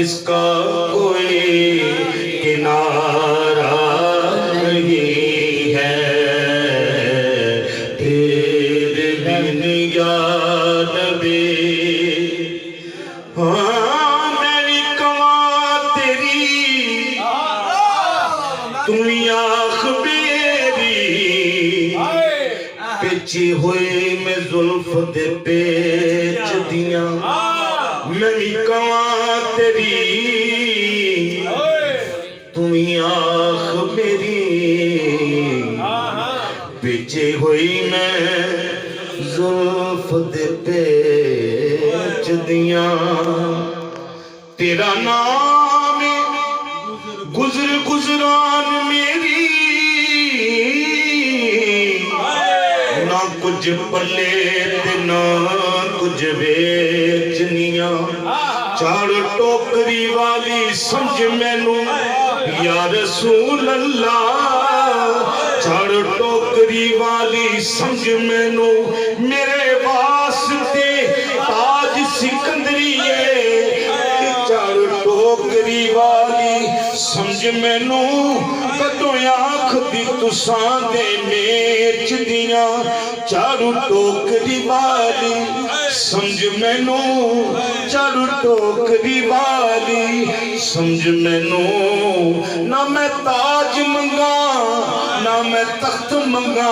جس کا کوئی کنارہ نہیں ہے، تیرے بن یا نبی میری کماں تیری تمہیں آنکھ میری پیچی ہوئی میں زلف دے پیچ دیاں میری کماں تیری تمہیں آنکھ میری پیچی ہوئی میں زلف دے پیچ دیاں تیرا نام گزر گزران میری نہ کچھ پلے تے نہ کچھ بیچنیاں چار ٹوکری والی سمجھ مینوں یا رسول اللہ چار ٹوکری والی سمجھ مینوں میرے واسطے تاج سکندری چار ٹوکری والی سمجھ مینوں کدوں آنکھ دی تساں دے میچ دیاں چارو ٹوکری والی سمجھ مینوں چارو ٹوکری والی سمجھ مینوں نہ میں تاج منگا نہ میں تخت منگا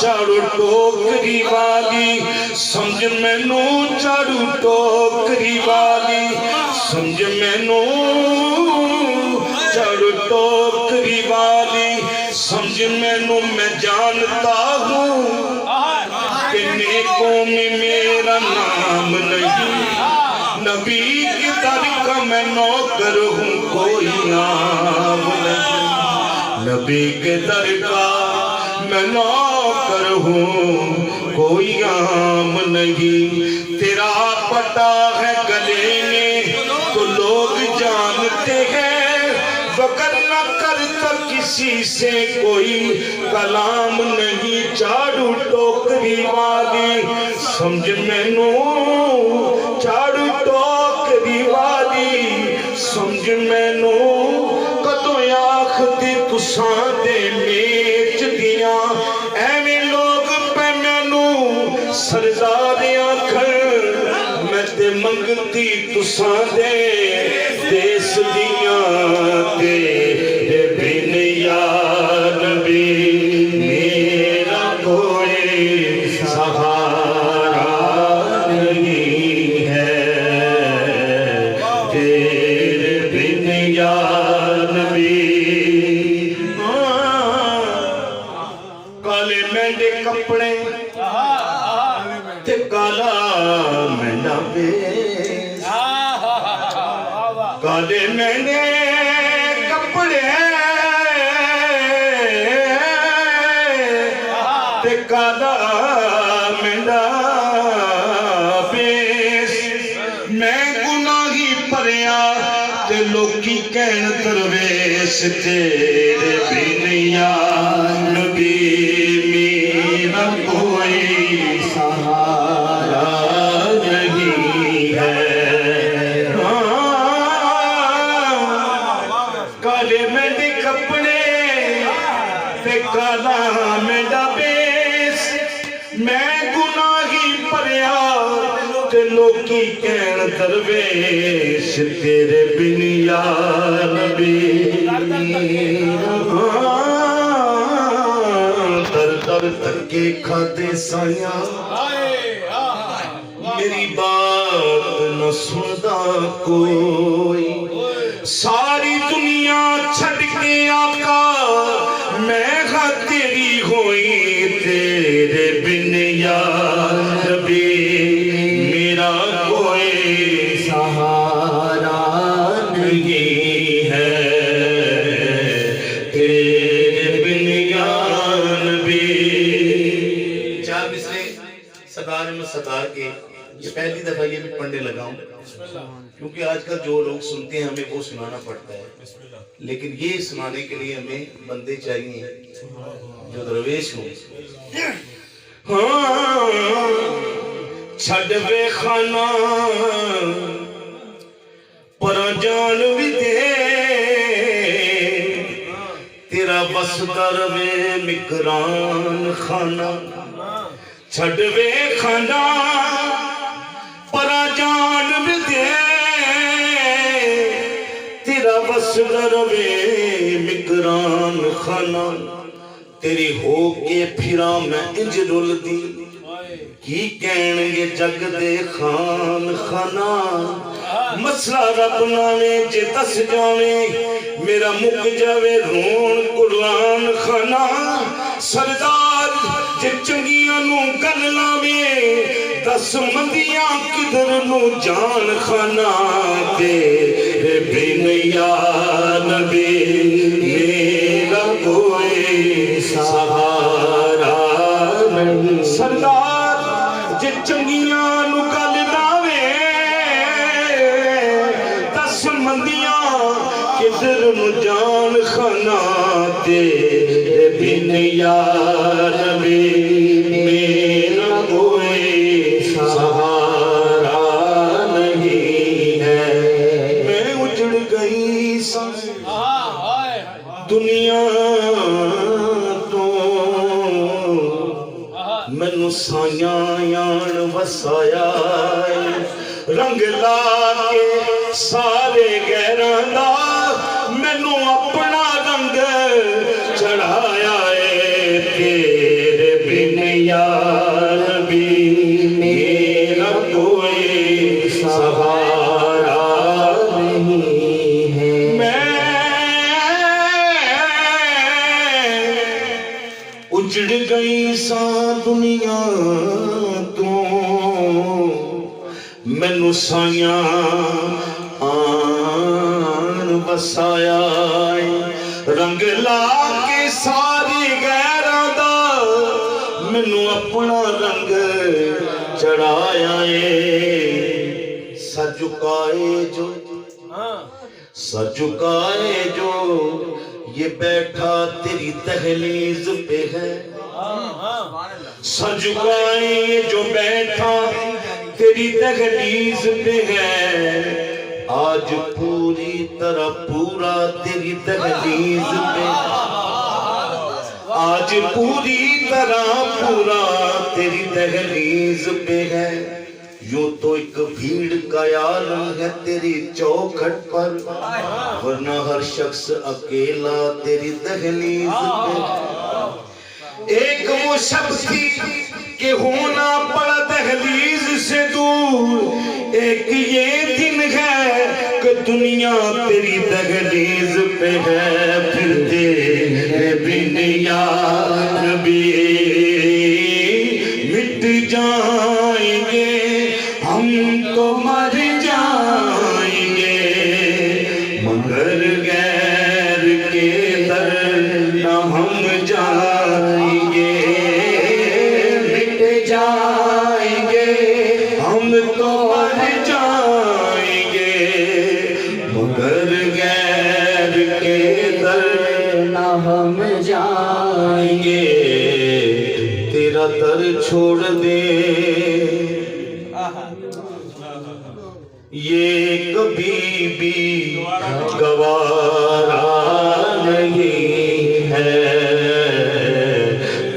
چارو ٹوکری والی سمجھ مینوں چارو ٹوکری والی سمجھ مینوں چارو ٹوکری والی سمجھ مینوں میں جانتا ہوں کہ نیکوں میں میرا نام نہیں نبی کی در کا میں نوکر ہوں کوئی نام نہیں نبی کے در کا میں نوکر ہوں کوئی عام نہیں تیرا پتا ہے گلے میں تو لوگ جانتے ہیں فکر نہ کرتا کسی سے کوئی کلام نہیں چاڑو ٹوکری والی سمجھ مینوں چاڑو ٹوکری والی سمجھ مینوں کدوں آنکھ دی تساں دے میچ دیاں ایویں لوگ پہ مینوں سرزادے آکھن میں تے منگتی تساں دے دیس دیاں تیرے بن یا نبی میرا کوئی سہارا نہیں ہے تیرے بن یا نبی کالے مہندے کپڑے تے کالا مہندا بیس کالے مہندے کپڑے تے کالا مہندا بیس میں گناہی پریا تے لوکی کہن درویش تیرے بن یا نبی میرا کوئی سہارا نہیں ہے کالے مہندے کپڑے تے کالا مہندا بیس میں گناہی پریا تے لوکی کہن درویش تیرے بن یا نبی در در تکے کھاتے سایاں میری بات نہ سندا کوئی ساری دنیا چھڑ کے آقا میں ہاں تیری ہوئی تیرے بن یا نبی میرا کوئی سہارا نہیں ہے تیرے بن یا نبی چار مصرے ستار میں ستار کے یہ پہلی دفعہ یہ بھی پڑھنے لگا ہوں کیونکہ آج کل جو لوگ سنتے ہیں ہمیں وہ سنانا پڑتا ہے لیکن یہ سنانے کے لیے ہمیں بندے چاہیے جو درویش ہوں چھڑ بے خانہ پر جان بھی دے تیرا بس دروے مکران خانہ چھڑوے خانہ پرا جان بھی دے تیرا بس دروے مکران خانہ تیری ہو کے پھرا میں انج رول دی کی کہن گے جگ دے خان خانہ مسئلہ رب نامے جے دس جاوے میرا مک جاوے رون قرآن خانہ سردار جے چنگیاں نو گل لاوے دس مندیاں کدھر نو جان خانہ تیرے بن یا نبی میرا کوئی سہارا نہیں سردار جے چنگیاں نو گل لاوے دس مندیاں کدھر نو جان خانہ تیرے بن یا نبی میرا کوئی سہارا نہیں ہے میں اجڑ گئی دنیا تو مینوں سایاں یان وسایا رنگ لا کے سارے غیراں دا مینوں اپنا رنگ چڑھایا ہے تیرے بن یا نبی میرا کوئی سہارا نہیں ہے میں اجڑ گئی سا دنیا تو مینوں سایاں آن وسایا رنگ لا کے ساری غیراں دا مینوں اپنا رنگ چڑھایا سر جھکائے جو یہ بیٹھا تیری دہلیز پہ ہے سر جھکائے جو بیٹھا تیری دہلیز پہ ہے آج پوری طرح پورا تیری دہلیز پہ آج پوری طرح پورا تیری دہلیز پہ ہے یوں تو ایک بھیڑ کا عالم ہے تیری چوکھٹ پر ورنہ ہر شخص اکیلا تیری دہلیز پہ ایک وہ شخص تھی کہ ہونا پڑا دہلیز سے دور ایک یہ دن ہے کہ دنیا تیری دہلیز پہ ہے پھر تیرے بن یا نبی مٹ جائیں گے ہم تو مر جائیں گے مگر غیر کے در نہ ہم جائیں گے مٹ جائیں گے ہم تو مر جائیں گے مگر غیر کے در نہ ہم جائیں گے تیرا در چھوڑ دے یہ کبھی بھی گوارا نہیں ہے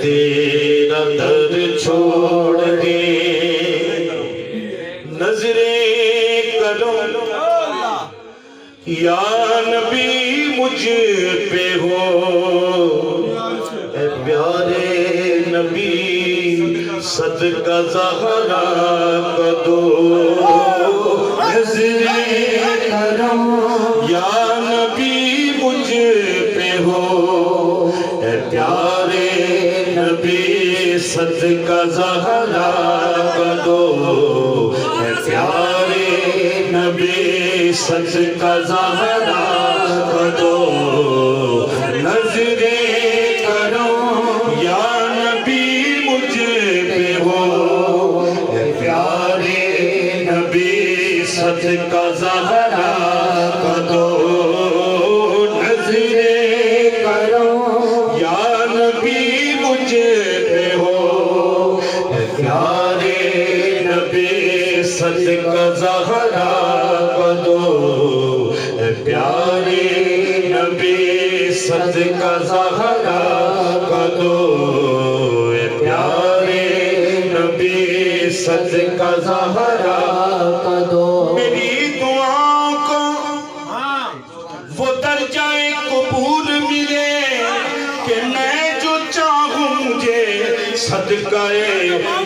تیرا در چھوڑ دے نظریں کرو یا نبی مجھ پہ ہو اے پیارے نبی صدقہ زہرا کا دو نظریں کرم یا نبی مجھ پہ ہو اے پیارے نبی صدقہ زہرا کا دو اے پیارے نبی صدقہ زہرا کا دو نظریں کرم یا نبی مجھ پہ ہو اے پیارے نبی صدقہ زہرا کا دو نظریں کرم یا نبی مجھ پہ ہو اے پیارے نبی صدقہ زہرا کا دو صدقہ زہرا کا دو اے پیارے نبی صدقہ زہرا کا دو میری دعاؤں کو وہ درجہ قبول ملے کہ میں جو چاہوں مجھے صدقہ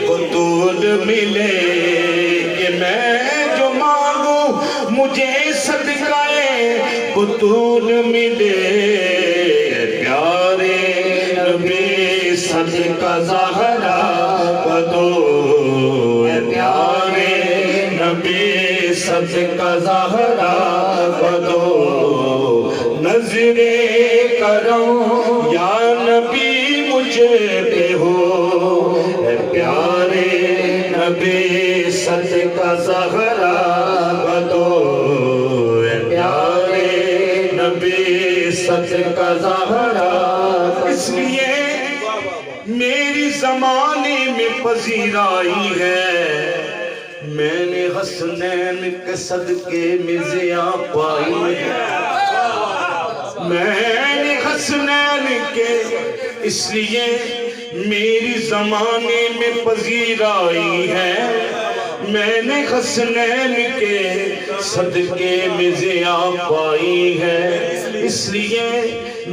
بطول ملے کہ میں جو مانگوں مجھے صدقہ بطول ملے پیارے نبی صدقہ زہرا کا دو پیارے نبی صدقہ زہرا کا دو نظر کرم یا نبی مجھے پہ ہو اے پیارے نبی صدقہ زہرا کا دو اے پیارے نبی صدقہ زہرا اس لیے میری زمانے میں پذیرائی ہے میں نے حسنین کے صدقے میں ضیاء پائی ہے میں نے حسنین کے اس لیے میری زمانے میں پذیرائی ہے میں نے حسنین کے صدقے میں ضیاء پائی ہے اس لیے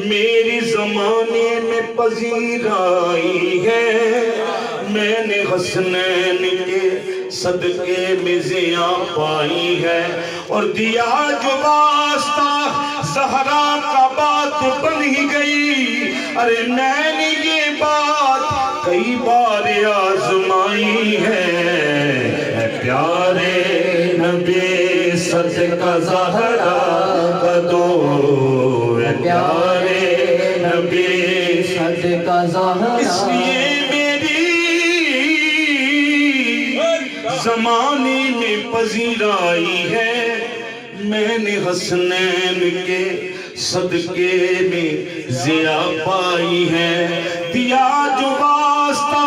میری زمانے میں پذیرائی ہے میں نے حسنین کے صدقے میں ضیاء پائی ہے اور دیا جو واسطہ زہرا کا بات بن ہی گئی ارے میں نے یہ بات کئی بار آزمائی ہے اے پیارے نبی صدقہ زہرا کا دو اے پیارے نبی صدقہ زہرا اس لیے زمانے میں پذیرائی ہے میں نے حسنین کے صدقے میں ضیاء پائی ہے دیا جو واسطہ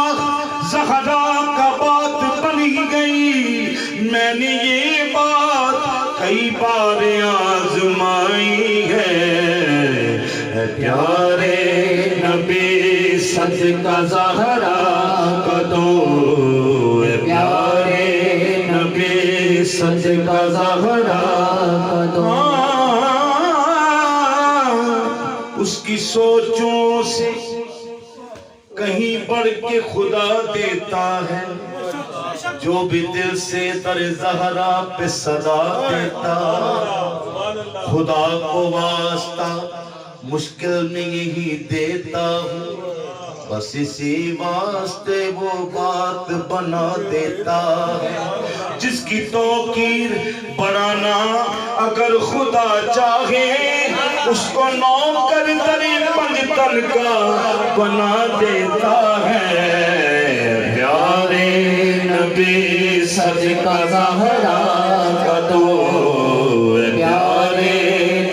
زہرا کا بات بن ہی گئی میں نے یہ بات کئی بار آزمائی ہے اے پیارے نبی صدقہ زہرا کا دو اے پیارے نبی صدقہ زہرا کا دو اس کی سوچوں سے کہیں بڑھ کے خدا دیتا ہے جو بھی دل سے در زہرا پہ صدا دیتا خدا کو واسطہ مشکل میں یہی دیتا ہوں بس اسی واسطے وہ بات بنا دیتا ہے جس کی توقیر بڑھانا اگر خدا چاہے اس کو نوکر تری پنجتن کا بنا دیتا ہے پیارے نبی صدقہ زہرا کا دو پیارے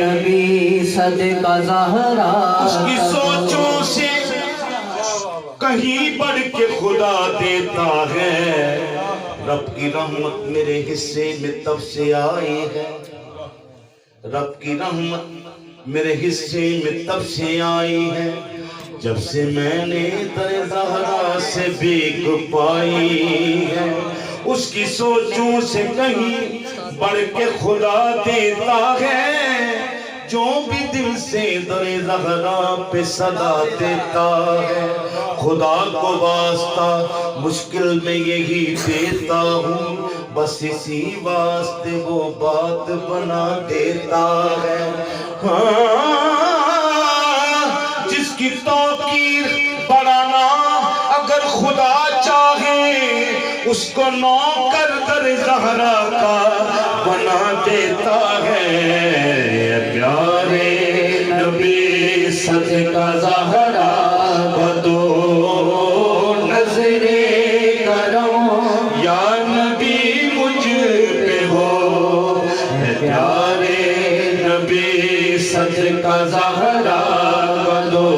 نبی صدقہ زہرا اس کی سوچوں سے کہیں بڑھ کے خدا دیتا ہے رب کی رحمت میرے حصے میں تب سے آئی ہے رب کی رحمت میرے حصے میں تب سے آئی ہے جب سے میں نے در زہرا سے بھیک پائی ہے اس کی سوچوں سے کہیں بڑھ کے خدا دیتا ہے جو بھی دل سے در زہرا پہ صدا دیتا ہے خدا کو واسطہ مشکل میں یہی دیتا ہوں بس اسی واسطے وہ بات بنا دیتا ہے جس کی توقیر بڑھانا اگر خدا چاہے اس کو نوکر در زہرا کا بنا دیتا ہے پیارے نبی صدقہ زہرا کا دو نظر کرم یا نبی مجھ پہ ہو پیارے نبی صدقہ زہرا کا دو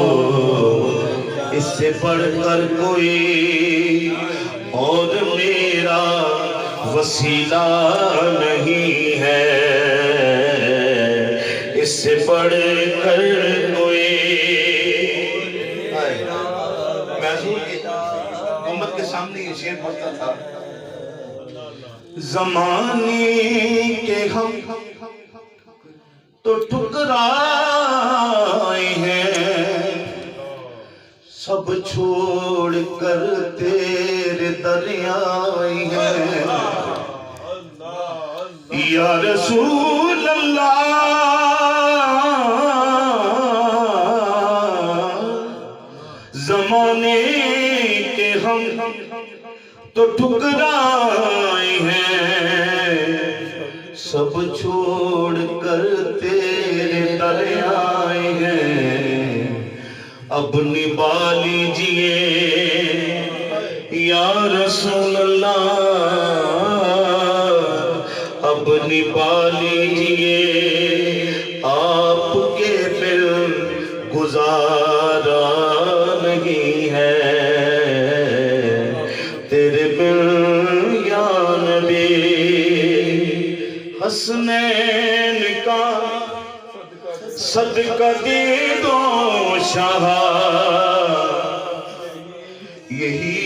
اس سے بڑھ کر کوئی اور میرا وسیلہ نہیں ہے اس سے بڑھ کر کوئی شعر پڑھتا تھا، زمانے کے ہم تو ٹھکرائے ہیں، سب چھوڑ کر تیرے در آئے ہیں، یا رسول اللہ زمانے کے ہم تو ٹھکرائے ہیں، سب چھوڑ کر تیرے در آئے ہیں، اب نبھا لیجئے یا رسول اللہ، اب نبھا لیجئے، آپ کے بن گزارا نہیں ہے، تیرے بن یا نبی، حسنین کا صدقہ دے دو شاہ، یہی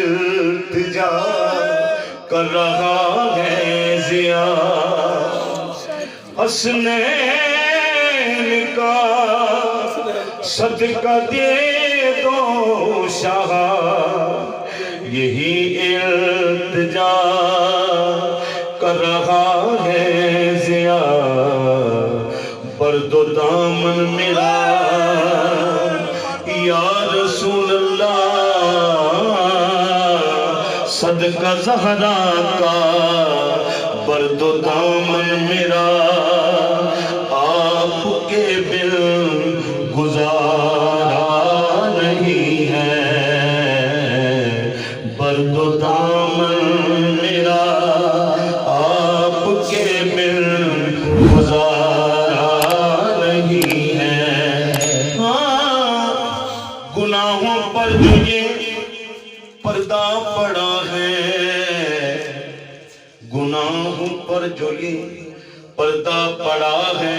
التجا کر رہا ہے ضیا، حسنین کا صدقہ دے دو شاہ، یہی التجا کر رہا ہے ضیا، برد و دامن میرا یا رسول اللہ، صدقہ زہرا کا برد و دامن میرا، آپ کے بن گزارا نہیں ہے، برد و دامن میرا آپ کے بن گزارا نہیں ہے، گناہوں پر جو یہ پردہ پڑا ہے، گناہوں پر جو یہ پردہ پڑا ہے،